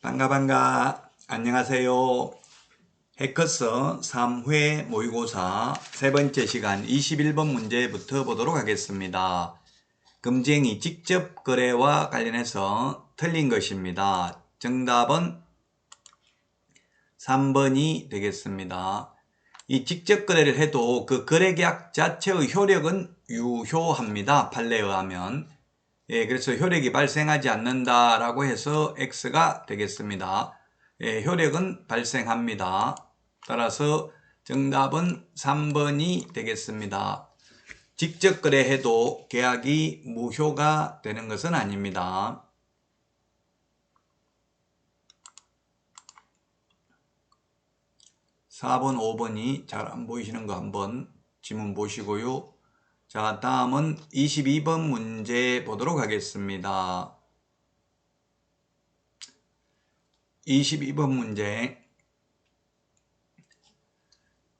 반가. 안녕하세요. 해커스 3회 모의고사 세 번째 시간 21번 문제부터 보도록 하겠습니다. 금지행위 직접 거래와 관련해서 틀린 것입니다. 정답은 3번이 되겠습니다. 이 직접 거래를 해도 그 거래계약 자체의 효력은 유효합니다. 판례에 의하면. 그래서 효력이 발생하지 않는다라고 해서 X가 되겠습니다. 효력은 발생합니다. 따라서 정답은 3번이 되겠습니다. 직접 거래해도 계약이 무효가 되는 것은 아닙니다. 4번, 5번이 잘 안 보이시는 거 한번 지문 보시고요. 자, 다음은 22번 문제 보도록 하겠습니다. 22번 문제.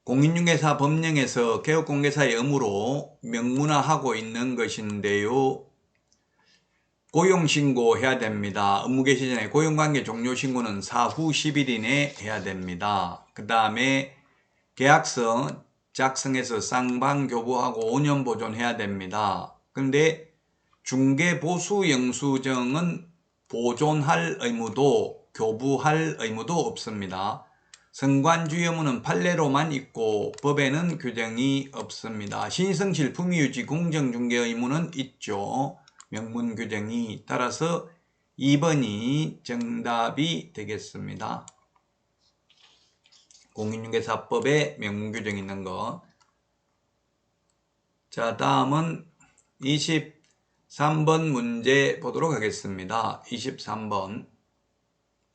공인중개사 법령에서 개업공개사의 의무로 명문화하고 있는 것인데요. 고용신고해야 됩니다. 업무 개시 전에 고용관계 종료신고는 사후 10일 이내에 해야 됩니다. 그 다음에 계약서 작성해서 쌍방교부하고 5년 보존해야 됩니다. 그런데 중개보수영수증은 보존할 의무도 교부할 의무도 없습니다. 성관주의 의무는 판례로만 있고 법에는 규정이 없습니다. 신성실 품위유지 공정중개 의무는 있죠. 명문 규정이. 따라서 2번이 정답이 되겠습니다. 공인중개사법에 명문 규정이 있는 거. 자, 다음은 23번 문제 보도록 하겠습니다. 23번.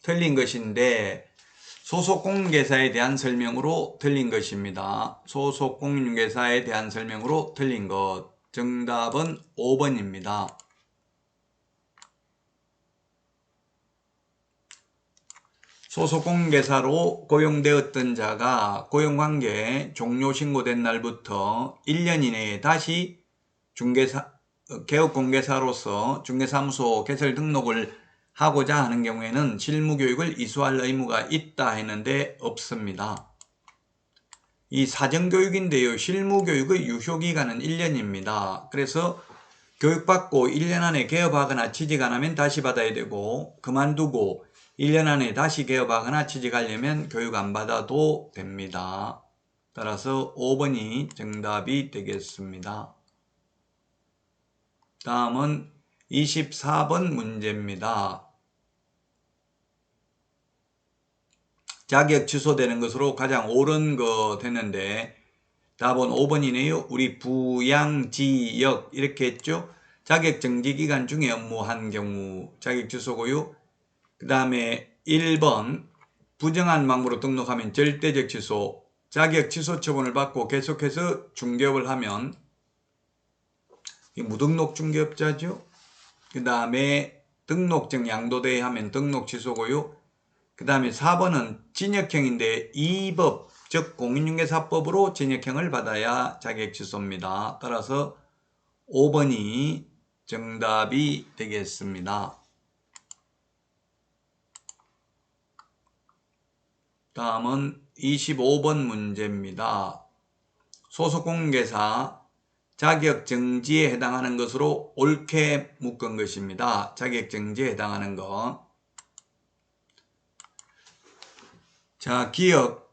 틀린 것인데 소속 공인중개사에 대한 설명으로 틀린 것입니다. 소속 공인중개사에 대한 설명으로 틀린 것. 정답은 5번입니다. 소속 공인중개사로 고용되었던 자가 고용관계 종료신고된 날부터 1년 이내에 다시 개업공개사로서 중개사무소 개설 등록을 하고자 하는 경우에는 실무교육을 이수할 의무가 있다 했는데 없습니다. 이 사정교육인데요. 실무교육의 유효기간은 1년입니다. 그래서 교육받고 1년 안에 개업하거나 취직 안 하면 다시 받아야 되고, 그만두고 1년 안에 다시 개업하거나 취직하려면 교육 안 받아도 됩니다. 따라서 5번이 정답이 되겠습니다. 다음은 24번 문제입니다. 자격 취소되는 것으로 가장 옳은 거 됐는데 답은 5번이네요. 우리 부양지역 이렇게 했죠. 자격 정지 기간 중에 업무한 경우 자격 취소고요. 그 다음에 1번 부정한 방법으로 등록하면 절대적 취소, 자격 취소 처분을 받고 계속해서 중개업을 하면 무등록 중개업자죠. 그 다음에 등록증 양도대회 하면 등록 취소고요. 그 다음에 4번은 징역형인데 이법, 즉 공인중개사법으로 징역형을 받아야 자격 취소입니다. 따라서 5번이 정답이 되겠습니다. 다음은 25번 문제입니다. 소속 공인중개사 자격 정지에 해당하는 것으로 옳게 묶은 것입니다. 자격 정지에 해당하는 것. 자, 기억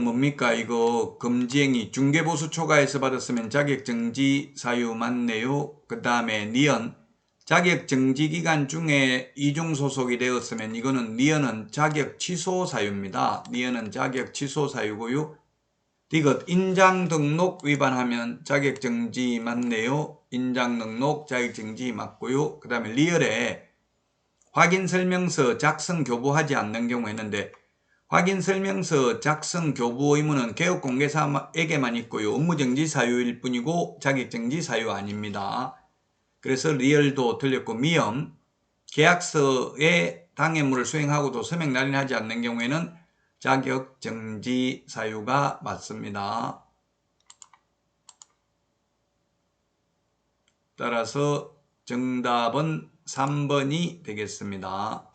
뭡니까? 이거 금지행위 중개보수 초과해서 받았으면 자격정지 사유 맞네요. 그 다음에 니은 자격정지 기간 중에 이중소속이 되었으면 이거는 니은은 자격 취소 사유입니다. 니은은 자격 취소 사유고요. 디귿 인장 등록 위반하면 자격정지 맞네요. 인장 등록 자격정지 맞고요. 그 다음에 리얼에 확인설명서 작성 교부하지 않는 경우 했는데 확인설명서 작성 교부 의무는 개업공개사에게만 있고요. 업무정지 사유일 뿐이고 자격정지 사유 아닙니다. 그래서 리얼도 틀렸고 미음 계약서에 당해물을 수행하고도 서명 날인하지 않는 경우에는 자격정지 사유가 맞습니다. 따라서 정답은 3번이 되겠습니다.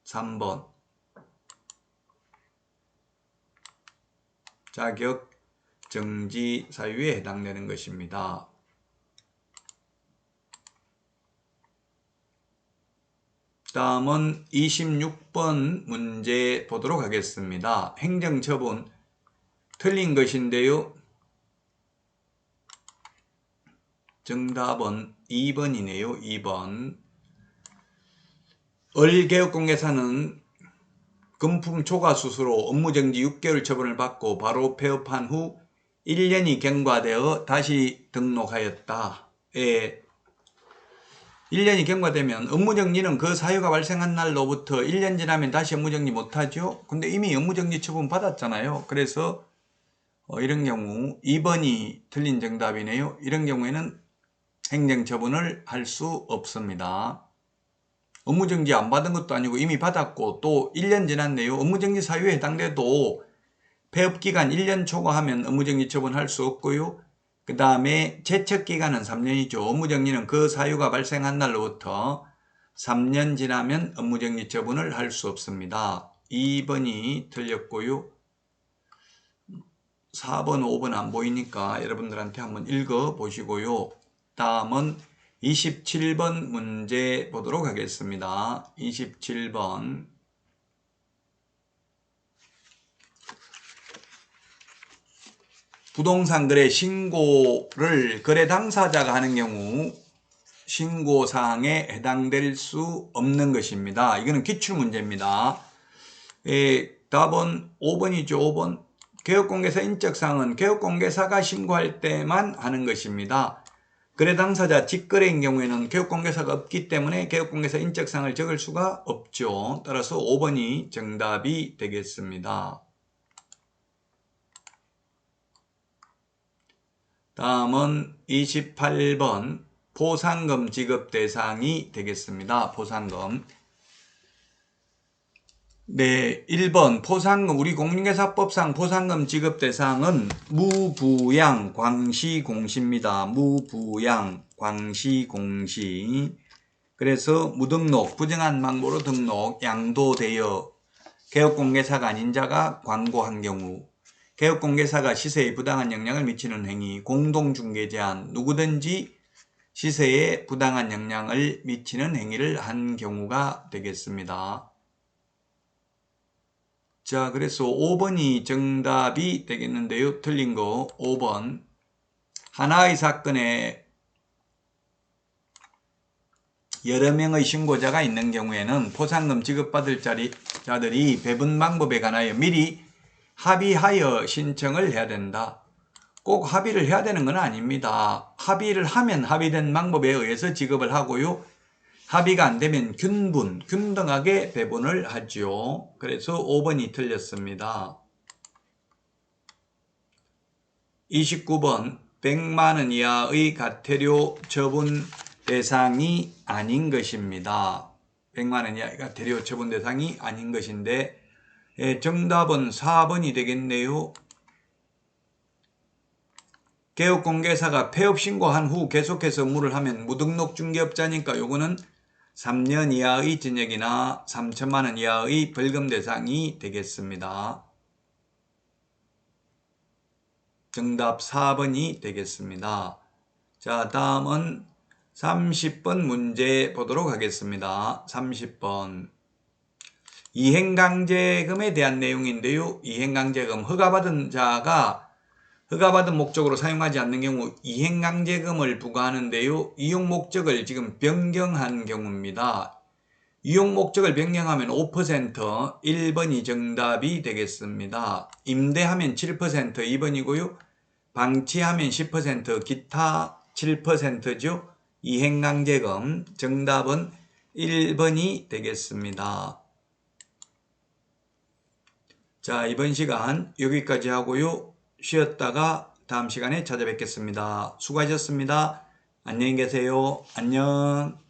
3번. 자격 정지 사유에 해당되는 것입니다. 다음은 26번 문제 보도록 하겠습니다. 행정처분 틀린 것인데요. 정답은 2번이네요. 2번. 을개업공개사는 금품 초과 수수로 업무정지 6개월 처분을 받고 바로 폐업한 후 1년이 경과되어 다시 등록하였다. 1년이 경과되면 업무정지는 그 사유가 발생한 날로부터 1년 지나면 다시 업무정지 못하죠. 근데 이미 업무정지 처분 받았잖아요. 그래서 이런 경우 2번이 틀린 정답이네요. 이런 경우에는 행정처분을 할 수 없습니다. 업무정지 안 받은 것도 아니고 이미 받았고 또 1년 지났네요. 업무정지 사유에 해당돼도 폐업기간 1년 초과하면 업무정지 처분할 수 없고요. 그 다음에 제척기간은 3년이죠. 업무정지는 그 사유가 발생한 날로부터 3년 지나면 업무정지 처분을 할 수 없습니다. 2번이 틀렸고요. 4번, 5번 안 보이니까 여러분들한테 한번 읽어보시고요. 다음은 27번 문제 보도록 하겠습니다. 27번. 부동산 거래 신고를 거래 당사자가 하는 경우 신고사항에 해당될 수 없는 것입니다. 이거는 기출문제입니다. 답은 5번이죠. 5번. 개업공개사 인적사항은 개업공개사가 신고할 때만 하는 것입니다. 거래 당사자 직거래인 경우에는 개업공개사가 없기 때문에 개업공개사 인적사항을 적을 수가 없죠. 따라서 5번이 정답이 되겠습니다. 다음은 28번 포상금 지급 대상이 되겠습니다. 포상금. 네, 1번 포상금, 우리 공인중개사법상 포상금 지급 대상은 무부양 광시공시입니다. 무부양 광시공시. 그래서 무등록, 부정한 방법으로 등록, 양도되어 개업공개사가 아닌 자가 광고한 경우, 개업공개사가 시세에 부당한 영향을 미치는 행위, 공동중개 제한, 누구든지 시세에 부당한 영향을 미치는 행위를 한 경우가 되겠습니다. 자, 그래서 5번이 정답이 되겠는데요. 틀린 거 5번. 하나의 사건에 여러 명의 신고자가 있는 경우에는 포상금 지급받을 자들이 배분 방법에 관하여 미리 합의하여 신청을 해야 된다. 꼭 합의를 해야 되는 건 아닙니다. 합의를 하면 합의된 방법에 의해서 지급을 하고요. 합의가 안 되면 균등하게 배분을 하죠. 그래서 5번이 틀렸습니다. 29번 100만 원 이하의 가태료 처분 대상이 아닌 것입니다. 100만 원 이하의 가태료 처분 대상이 아닌 것인데 정답은 4번이 되겠네요. 개업공개사가 폐업 신고한 후 계속해서 업무를 하면 무등록 중개업자니까 요거는 3년 이하의 징역이나 3천만 원 이하의 벌금 대상이 되겠습니다. 정답 4번이 되겠습니다. 자, 다음은 30번 문제 보도록 하겠습니다. 30번. 이행강제금에 대한 내용인데요. 이행강제금, 허가받은 자가 허가받은 목적으로 사용하지 않는 경우 이행강제금을 부과하는데요. 이용 목적을 지금 변경한 경우입니다. 이용 목적을 변경하면 5%, 1번이 정답이 되겠습니다. 임대하면 7%, 2번이고요. 방치하면 10%, 기타 7%죠. 이행강제금, 정답은 1번이 되겠습니다. 자, 이번 시간 여기까지 하고요. 쉬었다가 다음 시간에 찾아뵙겠습니다. 수고하셨습니다. 안녕히 계세요. 안녕.